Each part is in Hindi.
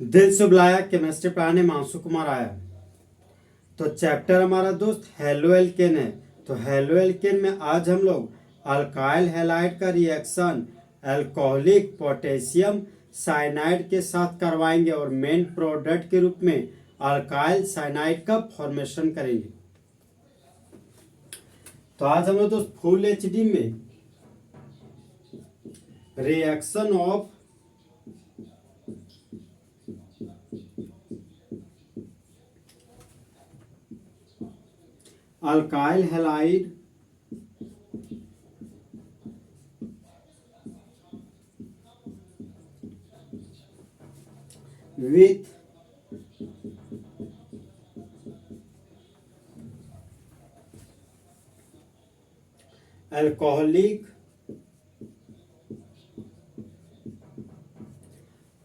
दिल से बुलाया केमिस्ट्री पढ़ाने मानसू कुमार आया। तो चैप्टर हमारा दोस्त हेलो एल्केन है। तो हेलो एल्केन में आज हम लोग अल्काइल हैलाइड का रिएक्शन अल्कोहलिक पोटेशियम साइनाइड के साथ करवाएंगे और मेन प्रोडक्ट के रूप में अल्काइल साइनाइड का फॉर्मेशन करेंगे। तो आज हम लोग दोस्त फुल एचडी में reaction of alkyl halide with alcoholic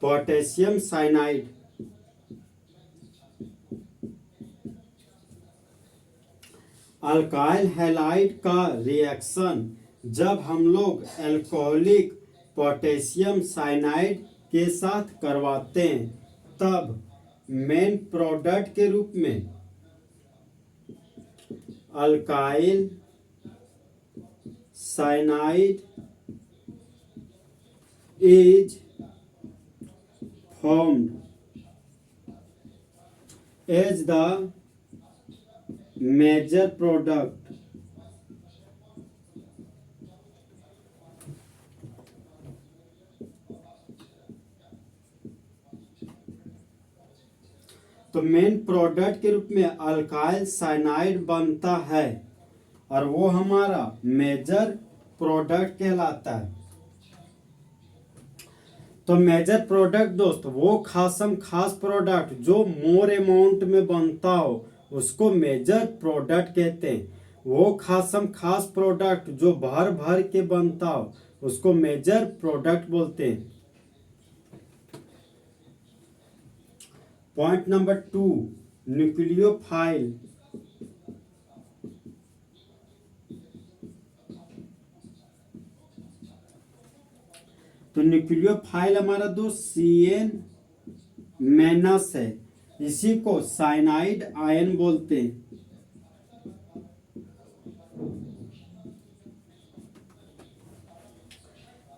potassium cyanide alkyl halide का रिएक्शन जब हम लोग अल्कोहलिक पोटेशियम साइनाइड के साथ करवाते हैं तब मेन प्रोडक्ट के रूप में alkyl cyanide is formed as the major product तो मेन प्रोडक्ट के रूप में अल्काइल साइनाइड बनता है और वो हमारा मेजर प्रोडक्ट कहलाता है। तो मेजर प्रोडक्ट दोस्त वो खास प्रोडक्ट जो मोर अमाउंट में बनता हो उसको मेजर प्रोडक्ट कहते हैं। वो खास प्रोडक्ट जो भर भर के बनता हो उसको मेजर प्रोडक्ट बोलते हैं। पॉइंट नंबर 2 न्यूक्लियोफाइल तो न्यूक्लियोफाइल हमारा दोस्त CN माइनस है, इसी को साइनाइड आयन बोलते हैं।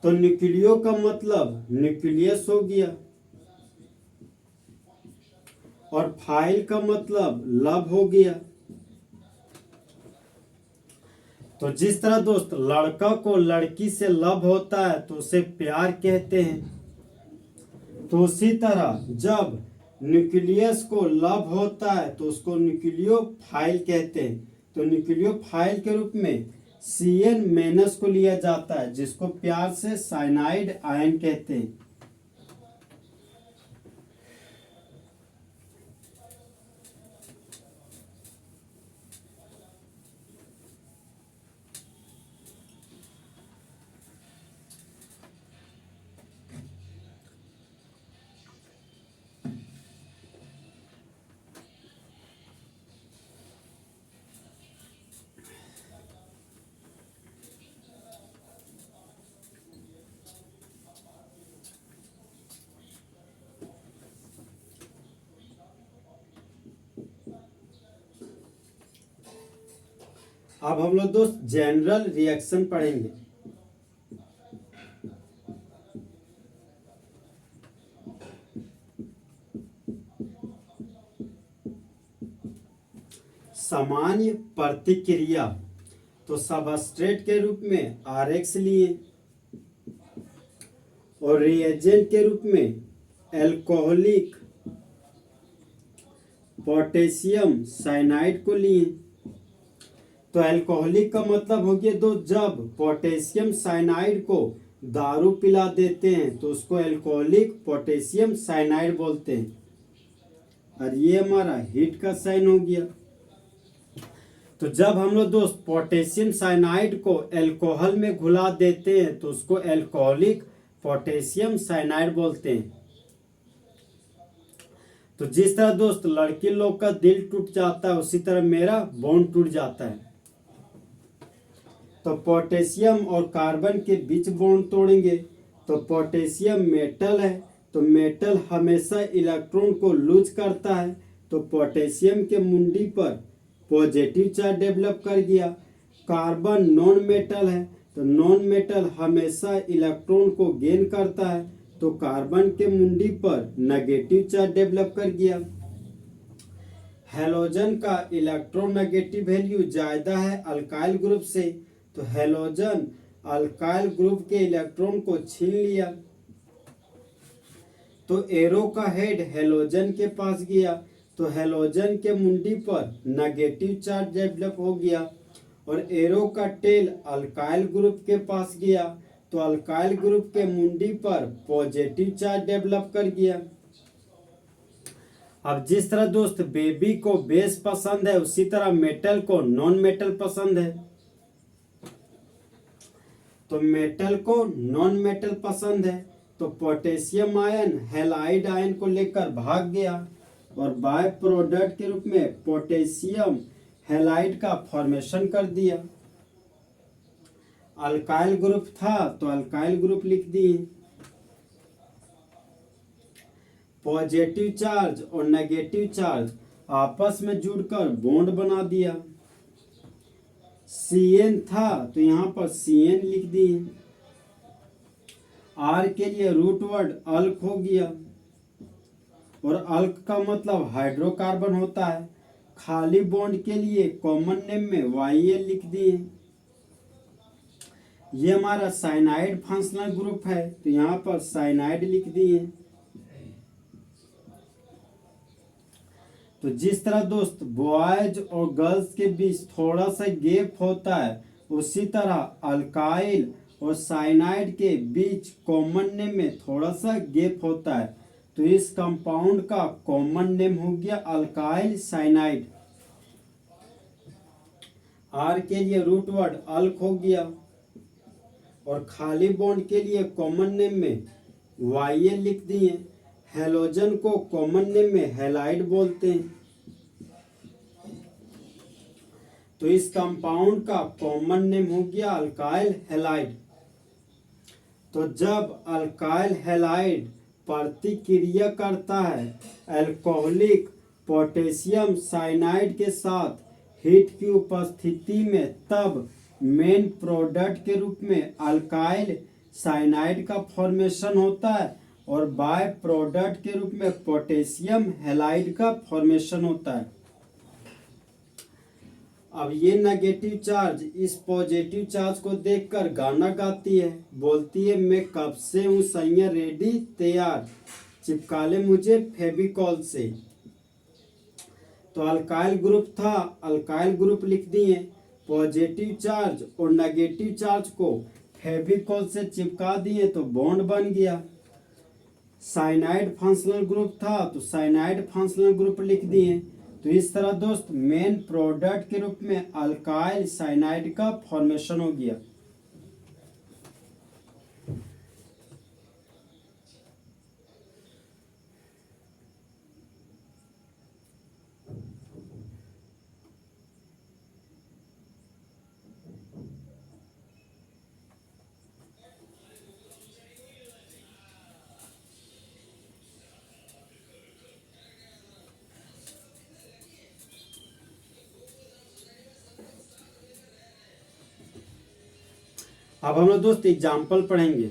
तो न्यूक्लियो का मतलब न्यूक्लियस हो गया और फाइल का मतलब लव हो गया। तो जिस तरह दोस्त लड़का को लड़की से लव होता है तो उसे प्यार कहते हैं, तो उसी तरह जब न्यूक्लियस को लव होता है तो उसको न्यूक्लियोफाइल कहते हैं। तो न्यूक्लियोफाइल के रूप में CN माइनस को लिया जाता है जिसको प्यार से साइनाइड आयन कहते हैं। अब हम लोग दोस्त जनरल रिएक्शन पढ़ेंगे। सामान्य प्रतिक्रिया तो सबस्ट्रेट के रूप में RX लिए और रिएजेंट के रूप में अल्कोहलिक पोटेशियम साइनाइड को लिए। तो अल्कोहलिक का मतलब हो गया दो जब पोटेशियम साइनाइड को दारू पिला देते हैं तो उसको अल्कोहलिक पोटेशियम साइनाइड बोलते हैं। और ये हमारा हीट का साइन हो गया। तो जब हम लोग दोस्त पोटेशियम साइनाइड को अल्कोहल में घुला देते हैं तो उसको अल्कोहलिक पोटेशियम साइनाइड बोलते हैं। तो जिस तरह दोस्त लड़की लोग का दिल टूट जाता है उसी तरह मेरा बॉन्ड टूट जाता है। तो पोटेशियम और कार्बन के बीच बॉन्ड तोड़ेंगे तो पोटेशियम मेटल है तो मेटल हमेशा इलेक्ट्रॉन को लूज करता है, तो पोटेशियम के मुंडी पर पॉजिटिव चार्ज डेवलप कर गया। कार्बन नॉन मेटल है, तो नॉन मेटल हमेशा इलेक्ट्रॉन को गेन करता है, तो कार्बन के मुंडी पर नेगेटिव चार्ज डेवलप कर गया। हैलोजन का इलेक्ट्रोनेगेटिव वैल्यू ज्यादा है अल्काइल ग्रुप से, तो हैलोजन अल्काइल ग्रुप के इलेक्ट्रॉन को छीन लिया, तो एरो का हेड हैलोजन के पास गया, तो हैलोजन के मुंडी पर नेगेटिव चार्ज डेवलप हो गया, और एरो का टेल अल्काइल ग्रुप के पास गया, तो अल्काइल ग्रुप के मुंडी पर पॉजिटिव चार्ज डेवलप कर गया। अब जिस तरह दोस्त बेबी को बेस पसंद है, उसी तरह मेटल को नॉन मेटल पसंद है। तो मेटल को नॉन मेटल पसंद है, तो पोटेशियम आयन हैलाइड आयन को लेकर भाग गया और बाय प्रोडक्ट के रूप में पोटेशियम हैलाइड का फॉर्मेशन कर दिया। अल्काइल ग्रुप था तो अल्काइल ग्रुप लिख दिए। पॉजिटिव चार्ज और नेगेटिव चार्ज आपस में जुड़कर बॉन्ड बना दिया। Cn था तो यहाँ पर Cn लिख दिए। R के लिए रूट वर्ड अल्क हो गया, और अल्क का मतलब हाइड्रोकार्बन होता है। खाली बॉन्ड के लिए कॉमन नेम में Yl लिख दिए। ये हमारा साइनाइड फंक्शनल ग्रुप है, तो यहाँ पर साइनाइड लिख दिए। तो जिस तरह दोस्त बॉयज और गर्ल्स के बीच थोड़ा सा गैप होता है, उसी तरह अल्काइल और साइनाइड के बीच कॉमन नेम में थोड़ा सा गैप होता है, तो इस कंपाउंड का कॉमन नेम हो गया अल्काइल साइनाइड। आर के लिए रूट वर्ड अल्क हो गया, और खाली बॉन्ड के लिए कॉमन नेम में Yl लिख दिए। हैलोजन को कॉमन नेम में हैलाइड बोलते हैं, तो इस कंपाउंड का कॉमन नेम हो गया अल्काइल हैलाइड। तो जब अल्काइल हैलाइड प्रतिक्रिया करता है अल्कोहलिक पोटेशियम साइनाइड के साथ हीट की उपस्थिति में, तब मेन प्रोडक्ट के रूप में अल्काइल साइनाइड का फॉर्मेशन होता है, और बाय प्रोडक्ट के रूप में पोटेशियम हैलाइड का फॉर्मेशन होता है। अब ये नेगेटिव चार्ज इस पॉजिटिव चार्ज को देखकर गाना गाती है, बोलती है मैं कब से हूँ सैया रेडी तैयार, चिपका ले मुझे फेविकॉल से। तो अल्काइल ग्रुप था, अल्काइल ग्रुप लिख दिए। पॉजिटिव चार्ज और नेगेटिव चार्ज को फेविकॉल से चिपका दिए तो बॉन्ड बन गया। साइनाइड फंक्शनल ग्रुप था तो साइनाइड फंक्शनल ग्रुप लिख दिए। तो इस तरह दोस्त मेन प्रोडक्ट के रूप में अल्काइल साइनाइड का फॉर्मेशन हो गया। अब हम लोग दोस्त एग्जाम्पल पढ़ेंगे।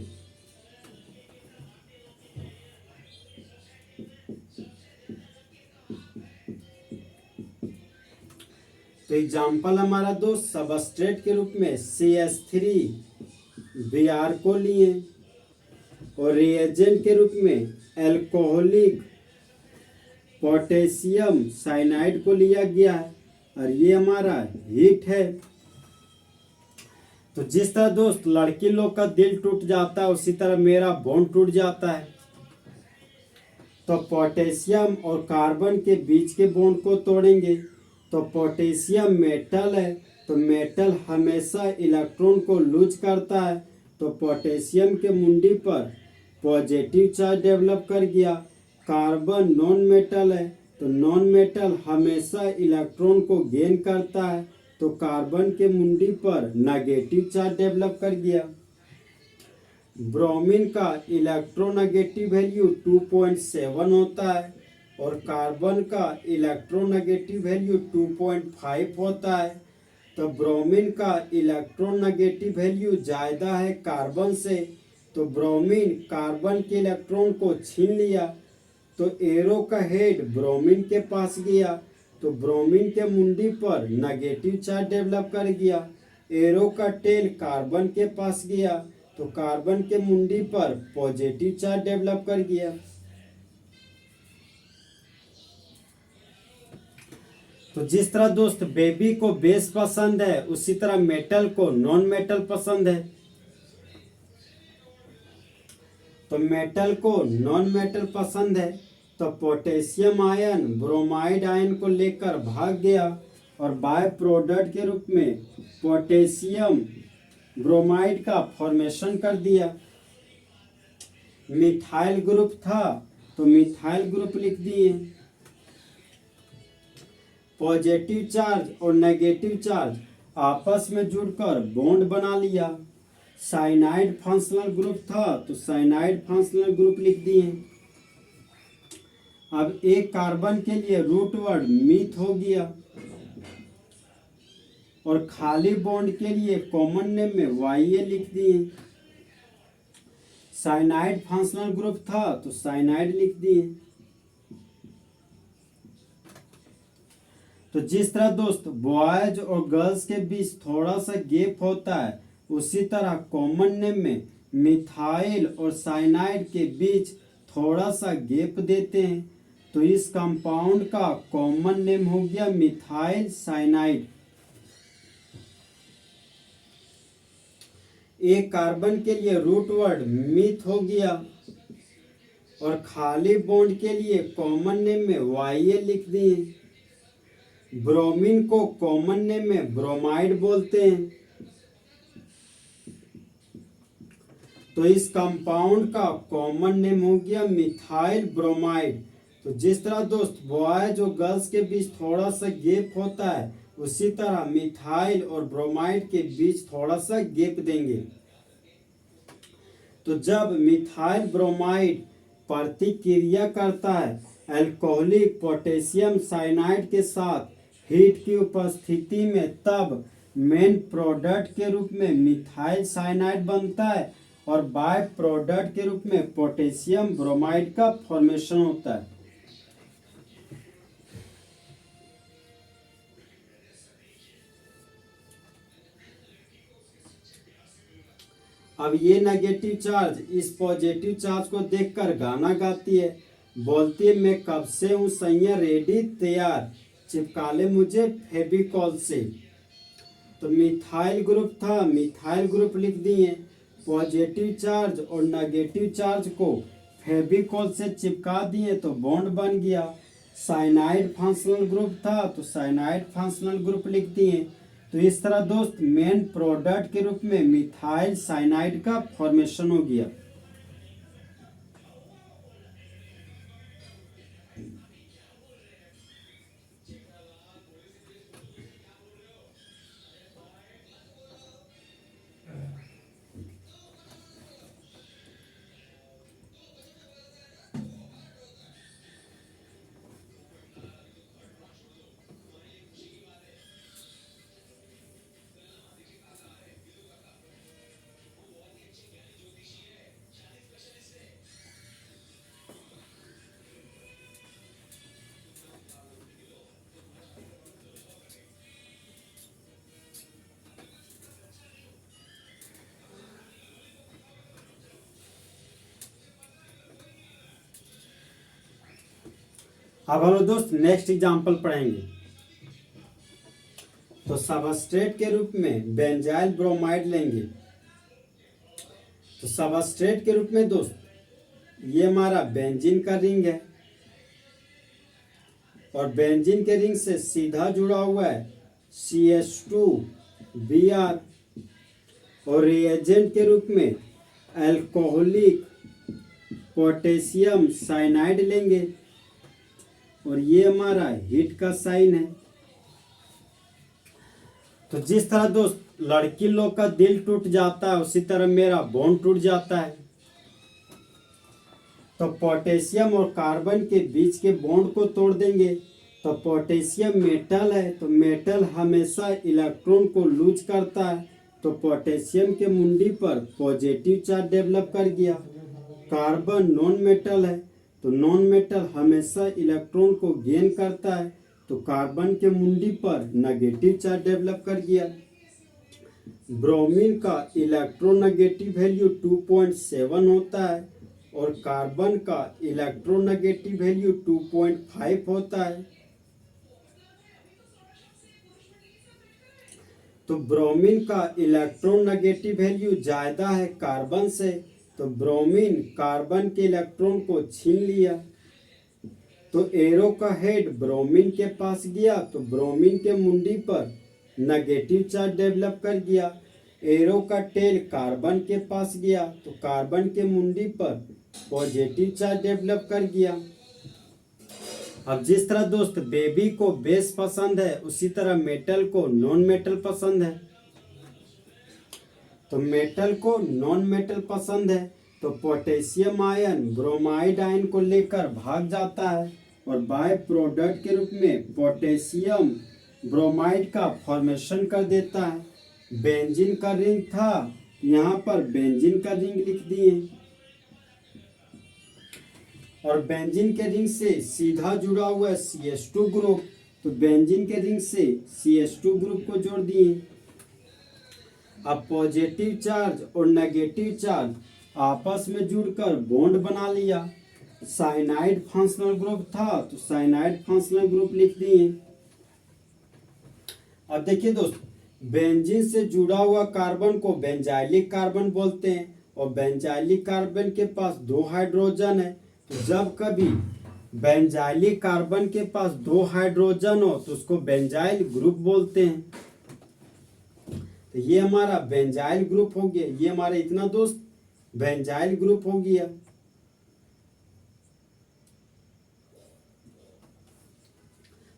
तो एग्जाम्पल हमारा दोस्त सबस्ट्रेट के रूप में CH3Br को लिए, और रिएजेंट के रूप में अल्कोहलिक पोटेशियम साइनाइड को लिया गया है, और ये हमारा हीट है। तो जिस तरह दोस्त लड़की लोग का दिल टूट जाता है, उसी तरह मेरा बॉन्ड टूट जाता है। तो पोटेशियम और कार्बन के बीच के बॉन्ड को तोड़ेंगे। तो पोटेशियम मेटल है, तो मेटल हमेशा इलेक्ट्रॉन को लूज करता है, तो पोटेशियम के मुंडी पर पॉजिटिव चार्ज डेवलप कर गया। कार्बन नॉन मेटल है, तो नॉन मेटल हमेशा इलेक्ट्रॉन को गेन करता है, तो कार्बन के मुंडी पर नेगेटिव चार्ज डेवलप कर गया। ब्रोमीन का इलेक्ट्रोनेगेटिव वैल्यू 2.7 होता है और कार्बन का इलेक्ट्रोनेगेटिव वैल्यू 2.5 होता है। तो ब्रोमीन का इलेक्ट्रोनेगेटिव वैल्यू ज़्यादा है कार्बन से, तो ब्रोमीन कार्बन के इलेक्ट्रॉन को छीन लिया, तो एरो का हेड ब्रोमीन के पास गया, तो ब्रोमीन के मुंडी पर नेगेटिव चार्ज डेवलप कर गया। एरो का टेल कार्बन के पास गया, तो कार्बन के मुंडी पर पॉजिटिव चार्ज डेवलप कर गया। तो जिस तरह दोस्त बेबी को बेस पसंद है, उसी तरह मेटल को नॉन मेटल पसंद है। तो मेटल को नॉन मेटल पसंद है, तो पोटेशियम आयन ब्रोमाइड आयन को लेकर भाग गया और बाय प्रोडक्ट के रूप में पोटेशियम ब्रोमाइड का फॉर्मेशन कर दिया। मिथाइल ग्रुप था तो मिथाइल ग्रुप लिख दिए। पॉजिटिव चार्ज और नेगेटिव चार्ज आपस में जुड़कर बॉन्ड बना लिया। साइनाइड फंक्शनल ग्रुप था तो साइनाइड फंक्शनल ग्रुप लिख दिए। अब एक कार्बन के लिए रूट वर्ड मीथ हो गया और खाली बॉन्ड के लिए कॉमन नेम में वाई लिख दिए। साइनाइड फंक्शनल ग्रुप था तो साइनाइड लिख दिए। तो जिस तरह दोस्त बॉयज और गर्ल्स के बीच थोड़ा सा गैप होता है, उसी तरह कॉमन नेम में मिथाइल और साइनाइड के बीच थोड़ा सा गैप देते हैं। तो इस कंपाउंड का कॉमन नेम हो गया मिथाइल साइनाइड। एक कार्बन के लिए रूट वर्ड मिथ हो गया और खाली बॉन्ड के लिए कॉमन नेम में वाई लिख दिए। ब्रोमीन को कॉमन नेम में ब्रोमाइड बोलते हैं। तो इस कंपाउंड का कॉमन नेम हो गया मिथाइल ब्रोमाइड। तो जिस तरह दोस्त बॉयज और गर्ल्स के बीच थोड़ा सा गैप होता है, उसी तरह मिथाइल और ब्रोमाइड के बीच थोड़ा सा गैप देंगे। तो जब मिथाइल ब्रोमाइड प्रतिक्रिया करता है अल्कोहलिक पोटेशियम साइनाइड के साथ हीट की उपस्थिति में, तब मेन प्रोडक्ट के रूप में मिथाइल साइनाइड बनता है और बाय प्रोडक्ट के रूप में पोटेशियम ब्रोमाइड का फॉर्मेशन होता है। अब ये नेगेटिव चार्ज इस पॉजिटिव चार्ज को देखकर गाना गाती है, बोलती है मैं कब से हूँ सैया रेडी तैयार, चिपका ले मुझे फेविकॉल से। तो मिथाइल ग्रुप था, मिथाइल ग्रुप लिख दिए। पॉजिटिव चार्ज और नेगेटिव चार्ज को फेविकॉल से चिपका दिए तो बॉन्ड बन गया। साइनाइड फंक्शनल ग्रुप था तो साइनाइड फंक्शनल ग्रुप लिख दिए। तो इस तरह दोस्त मेन प्रोडक्ट के रूप में मिथाइल साइनाइड का फॉर्मेशन हो गया। अब हम लोग दोस्त नेक्स्ट एग्जांपल पढ़ेंगे। तो सबस्ट्रेट के रूप में बेंजाइल ब्रोमाइड लेंगे। तो सबस्ट्रेट के रूप में दोस्त ये हमारा बेंजीन का रिंग है और बेंजीन के रिंग से सीधा जुड़ा हुआ है CH2Br और रिएजेंट के रूप में अल्कोहलिक पोटेशियम साइनाइड लेंगे और ये हमारा हीट का साइन है। तो जिस तरह दोस्त लड़की लोग का दिल टूट जाता है उसी तरह मेरा बॉन्ड टूट जाता है। तो पोटेशियम और कार्बन के बीच के बॉन्ड को तोड़ देंगे। तो पोटेशियम मेटल है तो मेटल हमेशा इलेक्ट्रॉन को लूज करता है। तो पोटेशियम के मुंडी पर पॉजिटिव चार्ज डेवलप कर गया। कार्बन नॉन मेटल है तो नॉन मेटल हमेशा इलेक्ट्रॉन को गेन करता है। तो कार्बन के मुंडी पर नेगेटिव चार्ज डेवलप कर गया। ब्रोमीन का इलेक्ट्रोनेगेटिव वैल्यू 2.7 होता है और कार्बन का इलेक्ट्रोनेगेटिव वैल्यू 2.5 होता है। तो ब्रोमीन का इलेक्ट्रोनेगेटिव वैल्यू ज्यादा है कार्बन से, तो ब्रोमीन कार्बन के इलेक्ट्रॉन को छीन लिया। तो एरो का हेड ब्रोमीन के पास गया तो ब्रोमीन के मुंडी पर नेगेटिव चार्ज डेवलप कर गया। एरो का टेल कार्बन के पास गया तो कार्बन के मुंडी पर पॉजिटिव चार्ज डेवलप कर गया। अब जिस तरह दोस्त बेबी को बेस पसंद है उसी तरह मेटल को नॉन मेटल पसंद है। तो मेटल को नॉन मेटल पसंद है तो पोटेशियम आयन ब्रोमाइड आयन को लेकर भाग जाता है और बाय प्रोडक्ट के रूप में पोटेशियम ब्रोमाइड का फॉर्मेशन कर देता है। बेंजीन का रिंग था, यहाँ पर बेंजीन का रिंग लिख दिए और बेंजीन के रिंग से सीधा जुड़ा हुआ है CH2 ग्रुप, तो बेंजीन के रिंग से CH2 ग्रुप को जोड़ दिए। अब पॉजिटिव चार्ज और नेगेटिव चार्ज आपस में जुड़कर बॉन्ड बना लिया। साइनाइड फंक्शनल ग्रुप था तो साइनाइड फंक्शनल ग्रुप लिख दिए। अब देखिए दोस्त, बेंजीन से जुड़ा हुआ कार्बन को बेंजाइलिक कार्बन बोलते हैं और बेंजाइलिक कार्बन के पास 2 हाइड्रोजन है। तो जब कभी बेंजाइलिक कार्बन के पास 2 हाइड्रोजन हो तो उसको बेंजाइल ग्रुप बोलते हैं। तो ये हमारा बेंजाइल ग्रुप हो गया, ये हमारा इतना दोस्त बेंजाइल ग्रुप हो गया।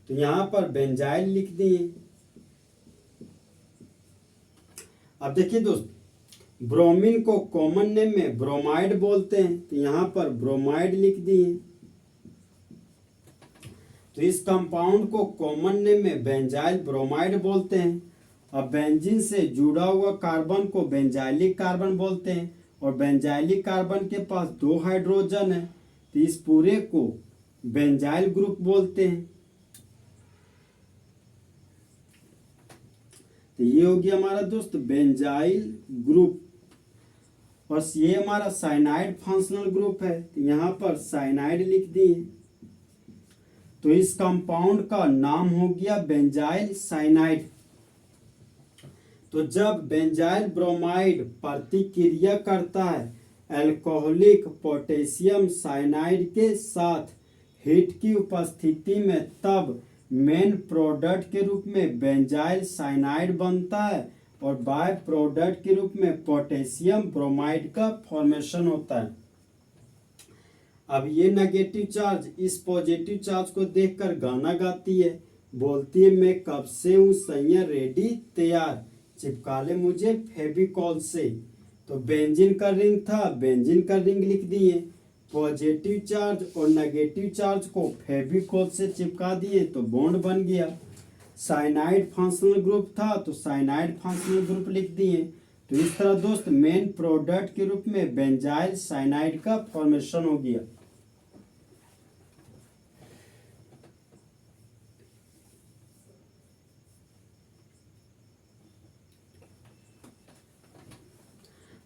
तो यहां पर बेंजाइल लिख दिए। अब देखिए दोस्त, ब्रोमीन को कॉमन नेम में ब्रोमाइड बोलते हैं तो यहां पर ब्रोमाइड लिख दिए। तो इस कंपाउंड को कॉमन नेम में बेंजाइल ब्रोमाइड बोलते हैं। अब बेंजीन से जुड़ा हुआ कार्बन को बेंजाइलिक कार्बन बोलते हैं और बेंजाइलिक कार्बन के पास 2 हाइड्रोजन है तो इस पूरे को बेंजाइल ग्रुप बोलते हैं। तो ये हो गया हमारा दोस्त बेंजाइल ग्रुप और ये हमारा साइनाइड फंक्शनल ग्रुप है तो यहाँ पर साइनाइड लिख दिए। तो इस कंपाउंड का नाम हो गया बेंजाइल साइनाइड। तो जब बेंजाइल ब्रोमाइड प्रतिक्रिया करता है अल्कोहलिक पोटेशियम साइनाइड के साथ हीट की उपस्थिति में, तब मेन प्रोडक्ट के रूप में बेंजाइल साइनाइड बनता है और बाय प्रोडक्ट के रूप में पोटेशियम ब्रोमाइड का फॉर्मेशन होता है। अब ये नेगेटिव चार्ज इस पॉजिटिव चार्ज को देखकर गाना गाती है, बोलती है मैं कब से हूँ सैया रेडी तैयार, चिपका ले मुझे फेविकॉल से। तो बेंजीन का रिंग था, बेंजीन का रिंग लिख दिए। पॉजिटिव चार्ज और नेगेटिव चार्ज को फेविकॉल से चिपका दिए तो बॉन्ड बन गया। साइनाइड फंक्शनल ग्रुप था तो साइनाइड फंक्शनल ग्रुप लिख दिए। तो इस तरह दोस्त मेन प्रोडक्ट के रूप में बेंजाइल साइनाइड का फॉर्मेशन हो गया।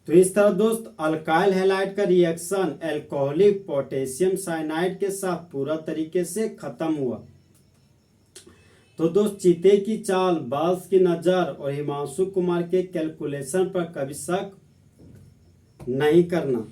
तो इस तरह दोस्त अल्काइल हैलाइड का रिएक्शन अल्कोहलिक पोटेशियम साइनाइड के साथ पूरा तरीके से खत्म हुआ। तो दोस्त चीते की चाल, बाल्स की नजर और हिमांशु कुमार के कैलकुलेशन पर कभी शक नहीं करना।